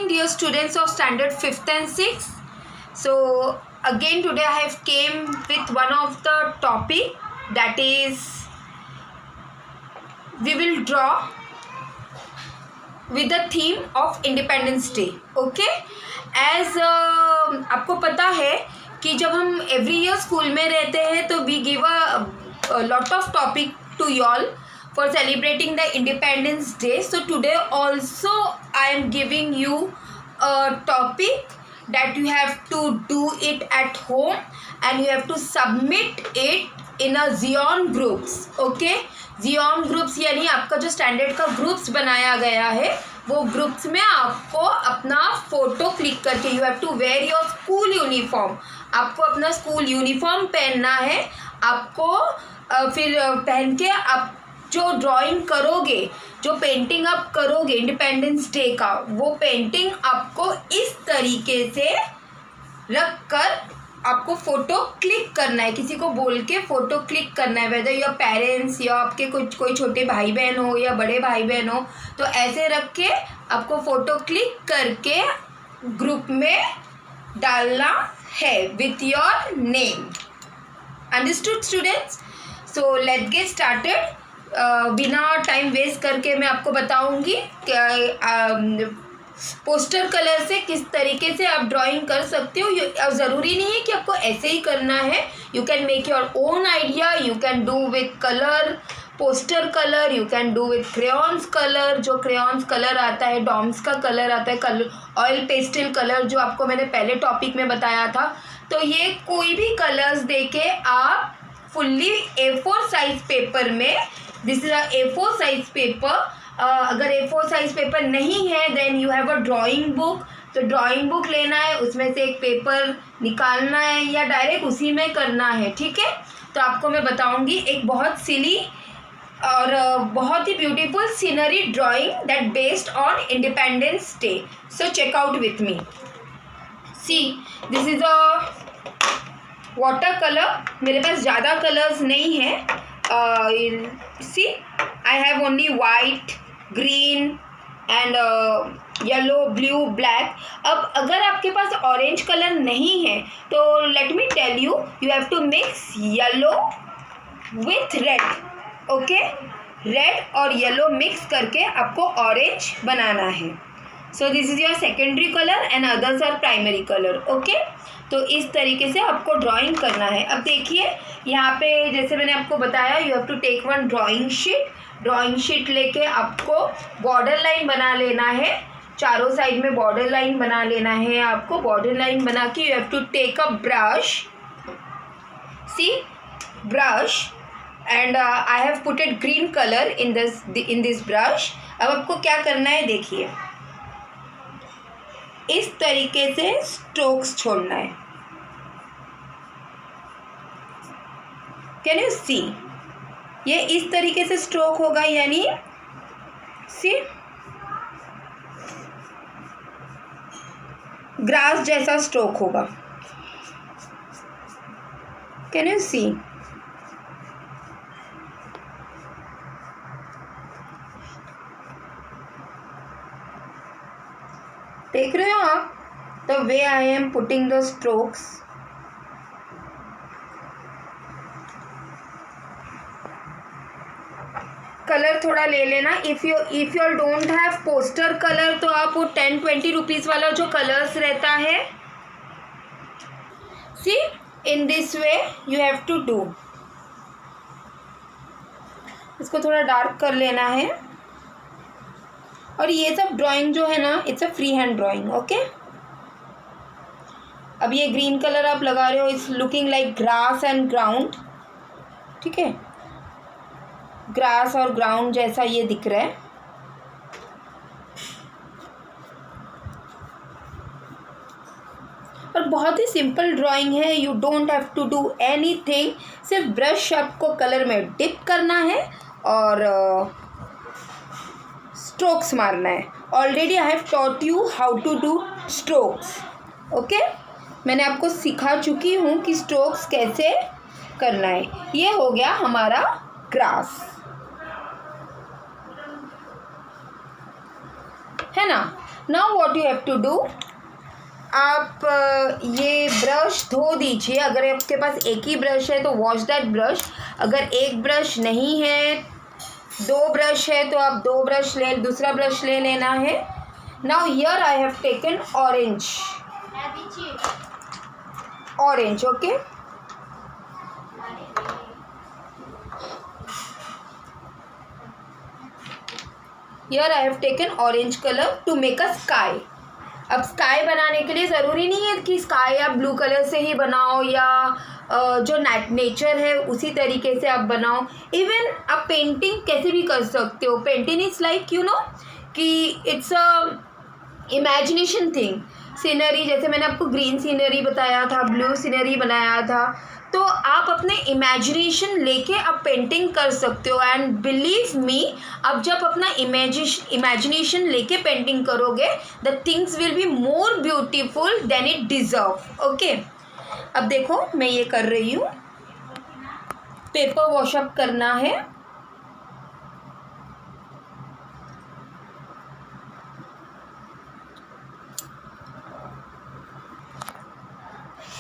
dear students of standard 5th and 6th. So again today I have came with one of the topic, that is we will draw with the theme of Independence Day. Okay, as आपको पता है कि जब हम every year school में रहते हैं तो we give a lot of topic to y'all for celebrating the Independence Day. So today also I am giving you a topic that you have to do it at home and you have to submit it in a Xeon groups. Okay, Xeon groups यानी आपका जो standard का groups बनाया गया है वो groups में आपको अपना फोटो क्लिक करके you have to wear your school uniform, आपको अपना स्कूल यूनिफॉर्म पहनना है। आपको फिर पहन के आप जो ड्राइंग करोगे, जो पेंटिंग आप करोगे इंडिपेंडेंस डे का, वो पेंटिंग आपको इस तरीके से रख कर आपको फ़ोटो क्लिक करना है, किसी को बोल के फ़ोटो क्लिक करना है, वेदर योर पेरेंट्स या आपके कुछ कोई छोटे भाई बहन हो या बड़े भाई बहन हो, तो ऐसे रख के आपको फ़ोटो क्लिक करके ग्रुप में डालना है with your name. Understood students? So let's get started. बिना टाइम वेस्ट करके मैं आपको बताऊंगी कि पोस्टर कलर से किस तरीके से आप ड्राइंग कर सकते हो। अब ज़रूरी नहीं है कि आपको ऐसे ही करना है, you can make your own idea, you can do with colour, poster colour, you can do with crayons colour, जो क्रेयॉन्स कलर आता है, डॉम्स का कलर आता है, कलर ऑयल पेस्टल कलर जो आपको मैंने पहले टॉपिक में बताया था। तो ये कोई भी कलर्स देके आप फुल्ली A4 साइज पेपर में, this is a A4 size paper, अगर A4 साइज पेपर नहीं है then you have a drawing book, तो ड्राइंग बुक लेना है, उसमें से एक पेपर निकालना है या डायरेक्ट उसी में करना है। ठीक है, तो आपको मैं बताऊंगी एक बहुत सिली और बहुत ही beautiful scenery drawing that based on independence day. So check out with me. See, this is a water colour, मेरे पास ज़्यादा कलर्स नहीं है। See, I have only white, green and yellow, blue, black. अब अगर आपके पास ऑरेंज कलर नहीं है तो let me tell you, you have to mix yellow with red. Okay, red और येलो मिक्स करके आपको ऑरेंज बनाना है। सो this is your secondary colour and others are primary colour. Okay, तो इस तरीके से आपको ड्राइंग करना है। अब देखिए यहाँ पे जैसे मैंने आपको बताया, you have to take one drawing sheet. Drawing sheet लेके आपको बॉर्डर लाइन बना लेना है, चारों साइड में बॉर्डर लाइन बना लेना है। आपको बॉर्डर लाइन बना के you have to take a brush, see brush, and I have put it green colour in this brush. अब आपको क्या करना है देखिए, इस तरीके से स्ट्रोक्स छोड़ना है। कैन यू सी, ये इस तरीके से स्ट्रोक होगा, यानी सी ग्रास जैसा स्ट्रोक होगा। कैन यू सी? देख रहे हो आप the way I am putting the strokes. Colour थोड़ा ले लेना। If you don't have poster colour तो आप वो 10-20 रुपीज़ वाला जो कलर्स रहता है, see in this way you have to do. इसको थोड़ा डार्क कर लेना है। और ये सब ड्राइंग जो है ना, it's a free hand drawing. Okay, अब ये ग्रीन कलर आप लगा रहे हो, it's looking like grass and ground. ठीक है, ग्रास और ग्राउंड जैसा ये दिख रहा है। और बहुत ही सिंपल ड्राइंग है, you don't have to do anything, सिर्फ ब्रश आपको कलर में डिप करना है और स्ट्रोक्स मारना है। Already I have taught you how to do strokes. Okay, मैंने आपको सिखा चुकी हूँ कि स्ट्रोक्स कैसे करना है। ये हो गया हमारा ग्रास, है ना। Now what you have to do, आप ये ब्रश धो दीजिए। अगर आपके पास एक ही ब्रश है तो वॉश दैट ब्रश। अगर एक ब्रश नहीं है, 2 ब्रश है, तो आप 2 ब्रश दूसरा ब्रश ले लेना है। Now here I have taken orange, okay. Here I have taken orange colour to make a sky. अब स्काई बनाने के लिए ज़रूरी नहीं है कि स्काई आप ब्लू कलर से ही बनाओ या जो नेचर है उसी तरीके से आप बनाओ। इवन आप पेंटिंग कैसे भी कर सकते हो। Painting is like you know कि it's a imagination thing. Scenery, जैसे मैंने आपको ग्रीन सीनरी बताया था, ब्लू सीनरी बनाया था, तो आप अपने इमेजिनेशन लेके आप पेंटिंग कर सकते हो। एंड बिलीव मी, अब जब अपना इमेजिनेशन लेके पेंटिंग करोगे, the things will be more beautiful then it deserve, okay. अब देखो मैं ये कर रही हूँ, पेपर वॉशअप करना है।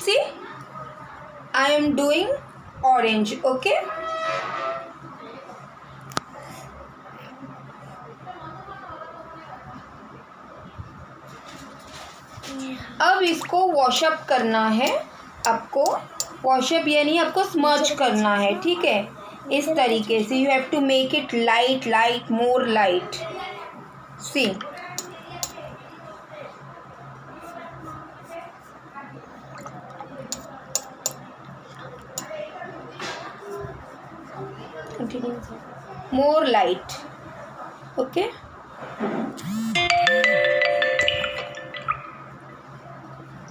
See, I am doing orange, okay? अब इसको वॉशअप करना है आपको। वॉशअप यानी आपको स्मर्च करना है, ठीक है, इस तरीके से। You have to make it light, more light. See, more light, okay।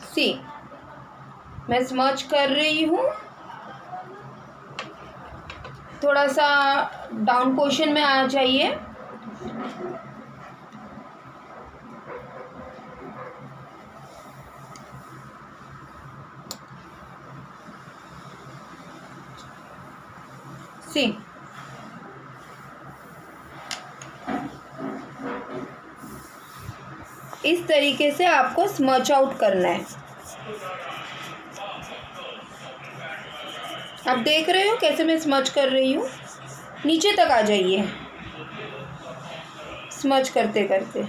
See, मैं स्मर्च कर रही हूँ, थोड़ा सा डाउन पोर्शन में आ जाइए। सी, इस तरीके से आपको स्मर्च आउट करना है। आप देख रहे हो कैसे मैं स्मर्च कर रही हूँ। नीचे तक आ जाइए स्मर्च करते करते।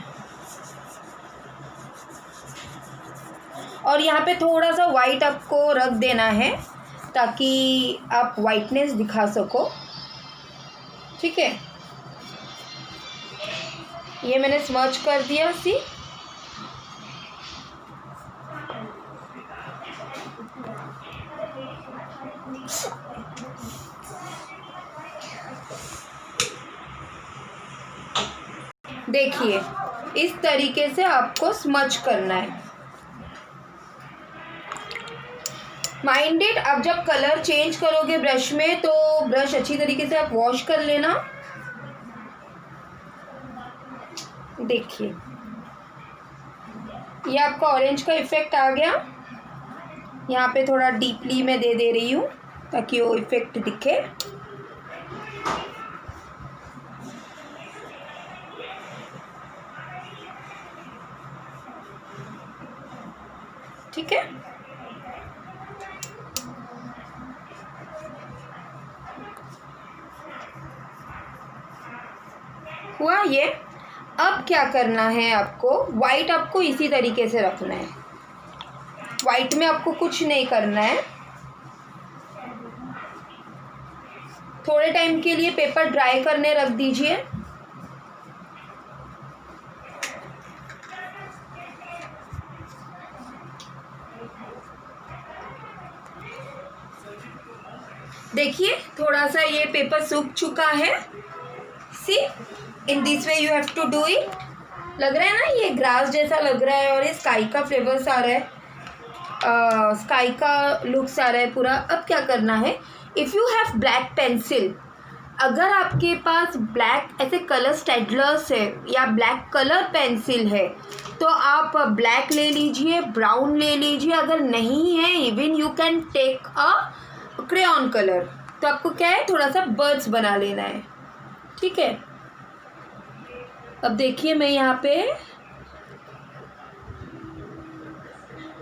और यहाँ पे थोड़ा सा वाइट आपको रख देना है ताकि आप वाइटनेस दिखा सको, ठीक है। ये मैंने स्मर्च कर दिया। सी, देखिए इस तरीके से आपको स्मर्च करना है। माइंडेड, अब जब कलर चेंज करोगे ब्रश में तो ब्रश अच्छी तरीके से आप वॉश कर लेना। देखिए ये आपका ऑरेंज का इफेक्ट आ गया। यहाँ पे थोड़ा डीपली मैं दे रही हूँ ताकि वो इफेक्ट दिखे। ठीक है, हुआ ये। अब क्या करना है आपको, वाइट आपको इसी तरीके से रखना है। वाइट में आपको कुछ नहीं करना है। थोड़े टाइम के लिए पेपर ड्राई करने रख दीजिए। देखिए थोड़ा सा ये पेपर सूख चुका है। See, in this way you have to do it. लग रहा है ना ये ग्रास जैसा लग रहा है और ये स्काई का फ्लेवर्स आ रहा है, स्काई का लुक्स आ रहा है पूरा। अब क्या करना है, if you have black pencil, अगर आपके पास ब्लैक ऐसे कलर स्टेडलर्स है या ब्लैक कलर पेंसिल है तो आप ब्लैक ले लीजिए, ब्राउन ले लीजिए। अगर नहीं है, even you can take a crayon colour. तो आपको क्या है, थोड़ा सा बर्ड्स बना लेना है, ठीक है। अब देखिए मैं यहाँ पे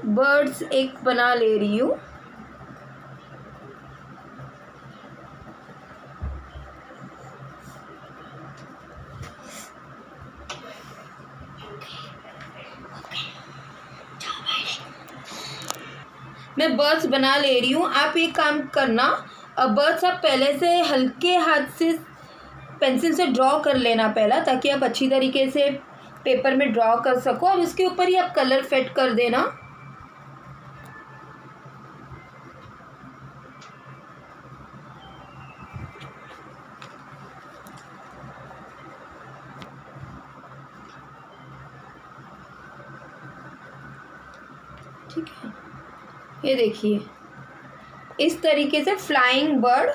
बर्ड्स एक बना ले रही हूँ। मैं बर्ड्स बना ले रही हूँ। आप एक काम करना, बर्ड्स आप पहले से हल्के हाथ से पेंसिल से ड्रॉ कर लेना पहला, ताकि आप अच्छी तरीके से पेपर में ड्रॉ कर सको, और उसके ऊपर ही आप कलर फिट कर देना। ठीक है, ये देखिए इस तरीके से फ्लाइंग बर्ड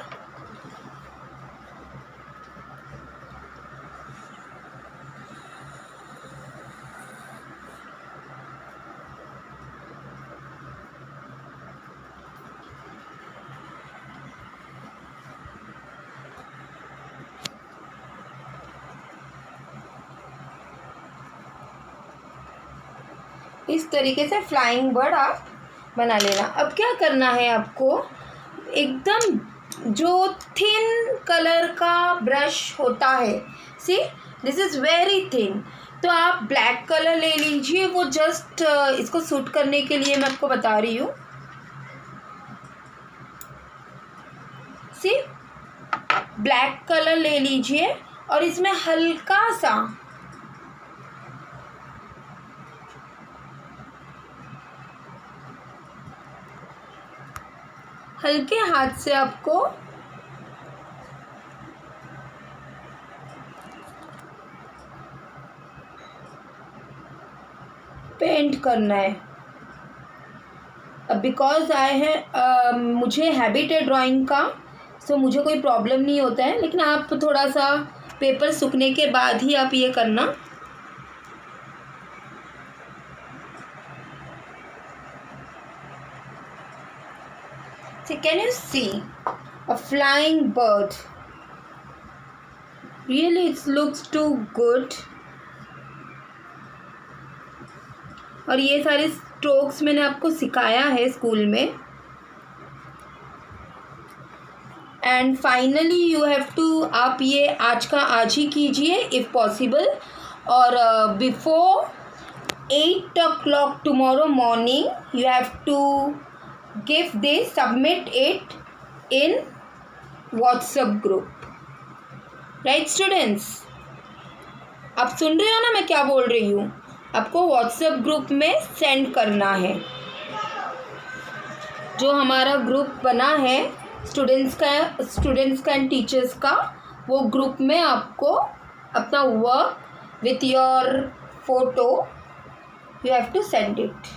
इस तरीके से फ्लाइंग बर्ड आप बना लेना। अब क्या करना है आपको, एकदम जो थिन कलर का ब्रश होता है, see this is very thin, तो आप ब्लैक कलर ले लीजिए। वो जस्ट इसको सूट करने के लिए मैं आपको बता रही हूँ। सी ब्लैक कलर ले लीजिए और इसमें हल्का सा हल्के हाथ से आपको पेंट करना है। अब बिकॉज मुझे हैबिट है ड्राइंग का, सो मुझे कोई प्रॉब्लम नहीं होता है, लेकिन आप थोड़ा सा पेपर सूखने के बाद ही आप ये करना। So can you see a flying bird? Really, it looks too good. और ये सारे स्ट्रोक्स मैंने आपको सिखाया है स्कूल में। And finally you have to, आप ये आज का आज ही कीजिए इफ़ पॉसिबल, और before 8 o'clock tomorrow morning you have to give this, submit it in WhatsApp group, right students? आप सुन रहे हो ना मैं क्या बोल रही हूँ? आपको WhatsApp ग्रुप में सेंड करना है। जो हमारा ग्रुप बना है स्टूडेंट्स का एंड टीचर्स का, वो ग्रुप में आपको अपना work with your photo you have to send it.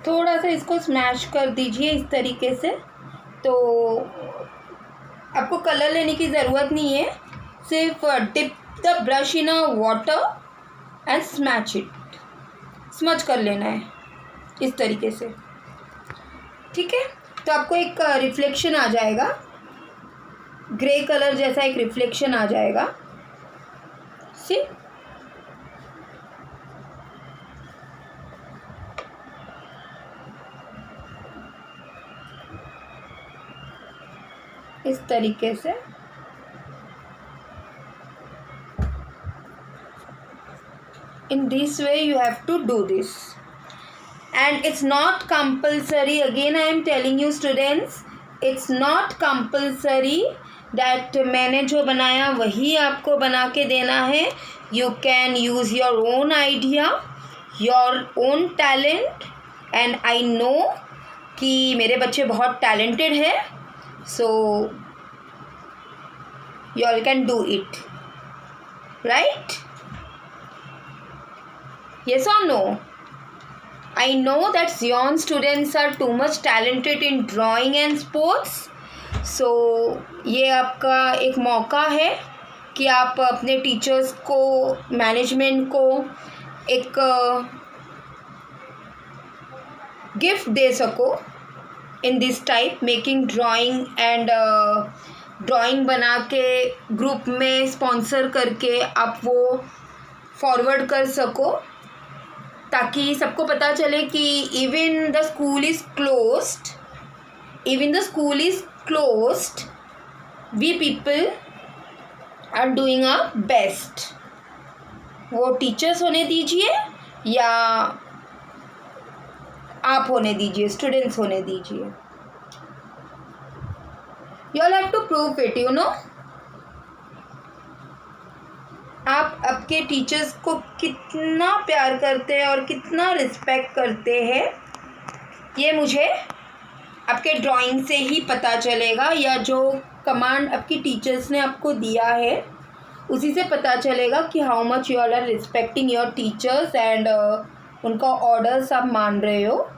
थोड़ा सा इसको स्मैश कर दीजिए इस तरीके से। तो आपको कलर लेने की ज़रूरत नहीं है, सिर्फ dip the brush in a water and smudge it, smudge कर लेना है इस तरीके से। ठीक है, तो आपको एक रिफ्लेक्शन आ जाएगा, ग्रे कलर जैसा एक रिफ्लेक्शन आ जाएगा। सी इस तरीके से in this way you have to do this, and it's not compulsory, again I am telling you students, it's not compulsory that मैंने जो बनाया वही आपको बना के देना है। You can use your own idea, your own talent, and I know कि मेरे बच्चे बहुत talented है, so you all can do it, right? Yes or no? I know that Zion students are too much talented in drawing and sports. So ये आपका एक मौका है कि आप अपने टीचर्स को, मैनेजमेंट को एक गिफ्ट दे सको इन this type, making drawing and drawing बना के ग्रुप में स्पॉन्सर करके आप वो फॉरवर्ड कर सको, ताकि सबको पता चले कि even the school is closed, we people are doing our best. वो टीचर्स होने दीजिए या आप होने दीजिए, स्टूडेंट्स होने दीजिए. You all have to prove it, you know. आप आपके टीचर्स को कितना प्यार करते हैं और कितना रिस्पेक्ट करते हैं, ये मुझे आपके ड्राइंग से ही पता चलेगा, या जो कमांड आपकी टीचर्स ने आपको दिया है उसी से पता चलेगा कि how much you all are respecting your teachers and उनका ऑर्डर्स आप मान रहे हो.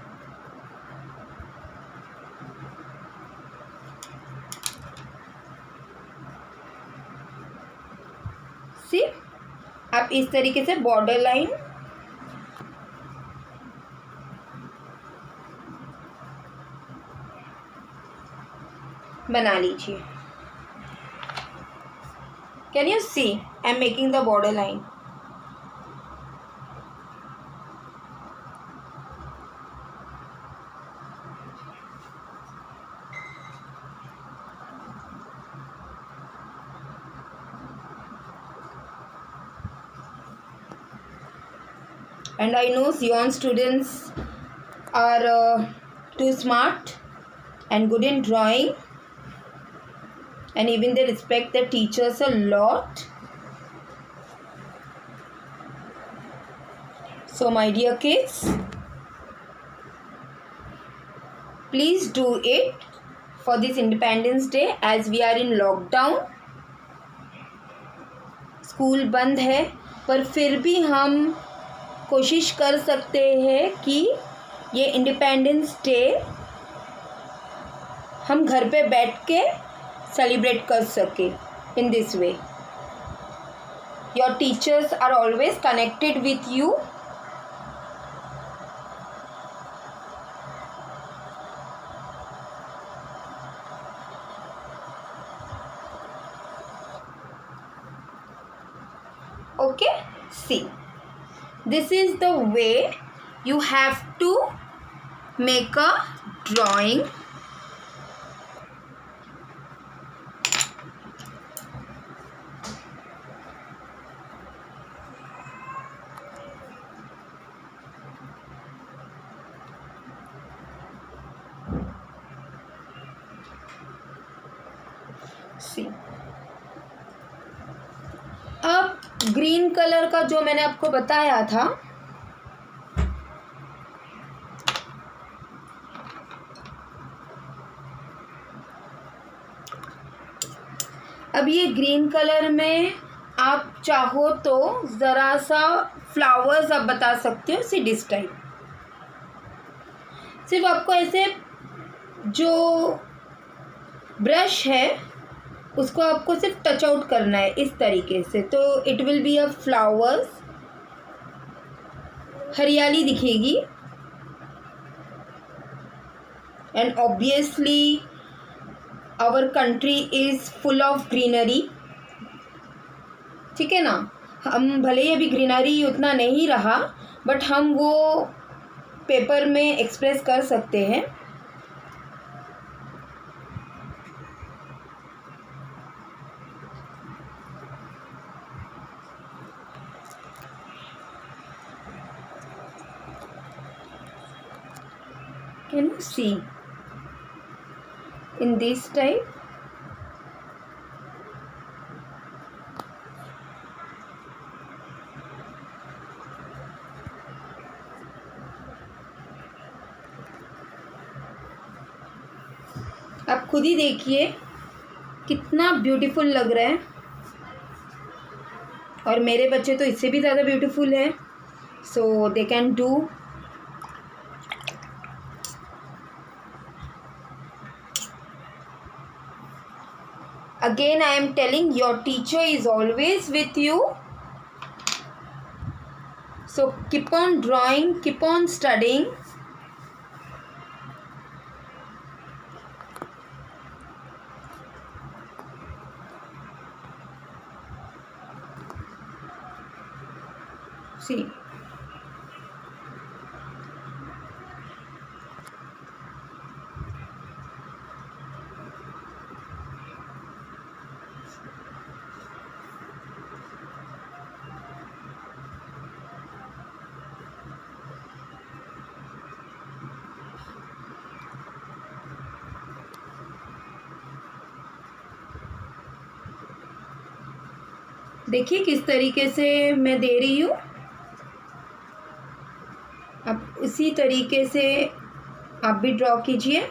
सी, आप इस तरीके से बॉर्डर लाइन बना लीजिए. Can you see I am making the border line. And I know Zion students are too smart and good in drawing, and even they respect their teachers a lot. So my dear kids, please do it for this Independence Day as we are in lockdown. School बंद है, पर फिर भी हम कोशिश कर सकते हैं कि ये इंडिपेंडेंस डे हम घर पे बैठ के सेलिब्रेट कर सके. In this way your teachers are always connected with you. Okay, see, this is the way you have to make a drawing. See, अब ग्रीन कलर का जो मैंने आपको बताया था, अब ये ग्रीन कलर में आप चाहो तो ज़रा सा फ्लावर्स आप बता सकते हो. सी दिस टाइप, सिर्फ आपको ऐसे जो ब्रश है उसको आपको सिर्फ टच आउट करना है इस तरीके से, तो it will be a flowers. हरियाली दिखेगी and obviously our country is full of greenery. ठीक है ना, हम भले ही अभी ग्रीनरी उतना नहीं रहा, बट हम वो पेपर में एक्सप्रेस कर सकते हैं. Can you see in this type? आप खुद ही देखिए कितना ब्यूटीफुल लग रहा है, और मेरे बच्चे तो इससे भी ज़्यादा ब्यूटीफुल है. So they can do Again I am telling, your teacher is always with you, so keep on drawing, keep on studying. See, देखिए किस तरीके से मैं दे रही हूँ, अब उसी तरीके से आप भी ड्रॉ कीजिए।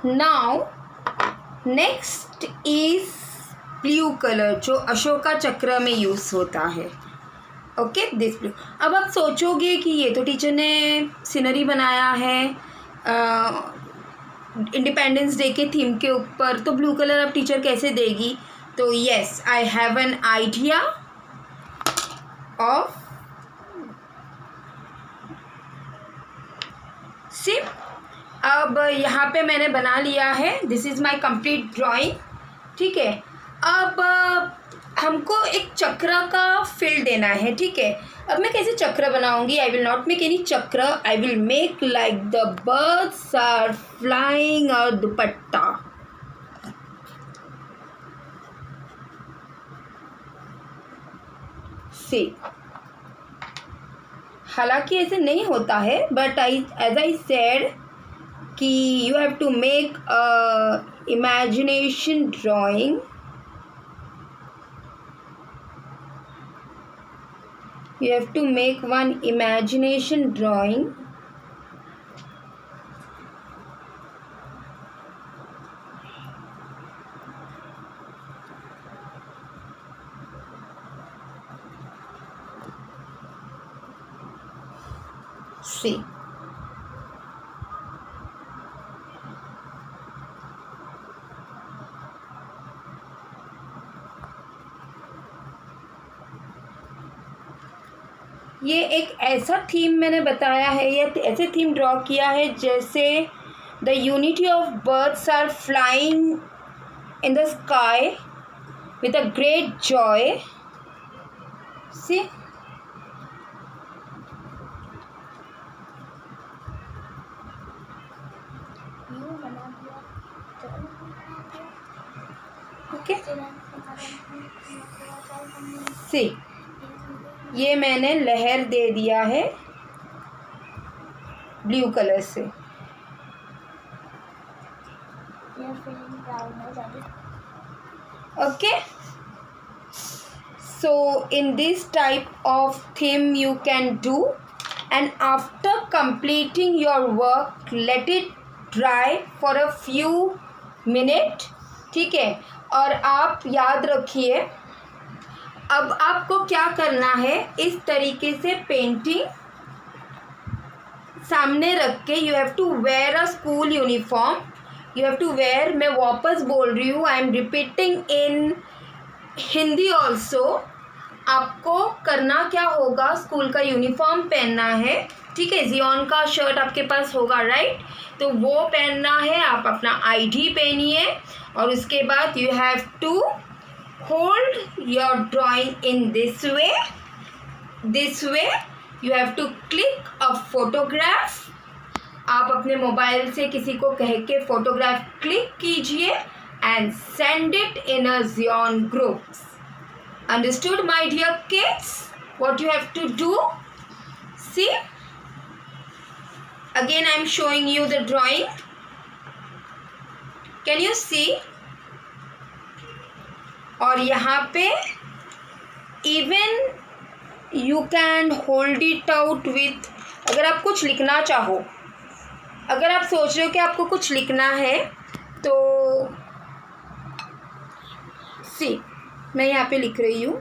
Now next is blue colour, जो अशोका चक्र में यूज़ होता है। Okay, this blue. अब आप सोचोगे कि ये तो टीचर ने सीनरी बनाया है इंडिपेंडेंस डे के थीम के ऊपर, तो ब्लू कलर अब टीचर कैसे देगी? तो yes, I have an idea of see. अब यहाँ पे मैंने बना लिया है, this is my complete drawing. ठीक है, अब हमको एक चक्र का फील देना है। ठीक है, अब मैं कैसे चक्र बनाऊंगी? I will not make any चक्र, I will make like the birds are flying और दुपट्टा। सी, हालांकि ऐसे नहीं होता है, बट एज आई सेड कि you have to make imagination drawing. You have to make one imagination drawing. See. ये एक ऐसा थीम मैंने बताया है, या ऐसे थीम ड्रॉ किया है जैसे the unity of birds are flying in the sky with a great joy. See, okay, see, ये मैंने लहर दे दिया है ब्लू कलर से। Okay, so in this type of theme you can do, and after completing your work let it dry for a few minutes. ठीक है, और आप याद रखिए, अब आपको क्या करना है, इस तरीके से पेंटिंग सामने रख के you have to wear a school uniform, you have to wear, मैं वापस बोल रही हूँ, I am repeating in Hindi also. आपको करना क्या होगा, स्कूल का यूनिफॉर्म पहनना है। ठीक है, जियोन का शर्ट आपके पास होगा, राइट, तो वो पहनना है। आप अपना आईडी पहनिए, और उसके बाद you have to hold your drawing in this way you have to click a photograph। आप अपने मोबाइल से किसी को कह के फोटोग्राफ क्लिक कीजिए and send it in a Zion groups। Understood my dear kids? What you have to do? See, again I am showing you the drawing, can you see? और यहाँ पे even you can hold it out with अगर आप कुछ लिखना चाहो, अगर आप सोच रहे हो कि आपको कुछ लिखना है तो सी मैं यहाँ पे लिख रही हूँ।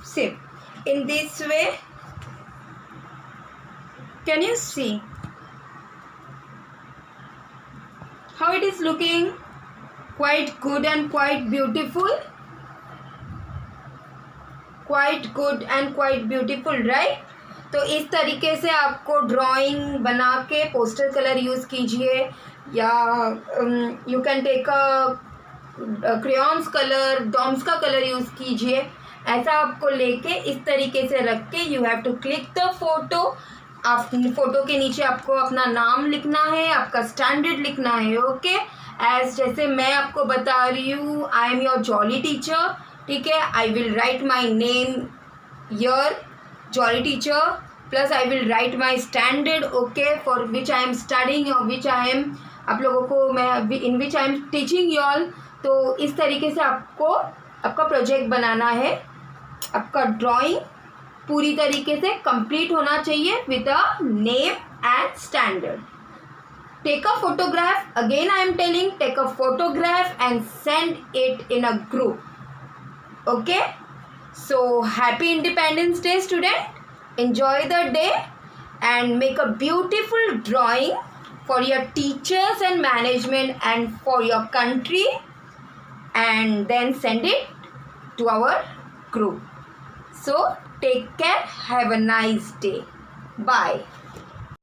See, in this way, can you see how it is looking? Quite good and quite beautiful. Quite good and quite beautiful, right? तो इस तरीके से आपको ड्राइंग बना के पोस्टर कलर यूज़ कीजिए, या you can take crayons colour, Doms का कलर यूज़ कीजिए। ऐसा आपको लेके इस तरीके से रख के you have to click the photo. आप फोटो के नीचे आपको अपना नाम लिखना है, आपका स्टैंडर्ड लिखना है, ओके। एज जैसे मैं आपको बता रही हूँ, I am your jolly teacher, ठीक है। I will write my name your jolly teacher plus I will write my standard, okay, for which I am studying और विच आई एम, आप लोगों को मैं in which I am teaching you all. तो इस तरीके से आपको आपका प्रोजेक्ट बनाना है। आपका ड्राइंग पूरी तरीके से कंप्लीट होना चाहिए with a name and standard. Take a photograph, again I am telling, take a photograph and send it in a group, okay? So happy Independence Day, student. Enjoy the day and make a beautiful drawing for your teachers and management and for your country, and then send it to our group. So take care, have a nice day, bye.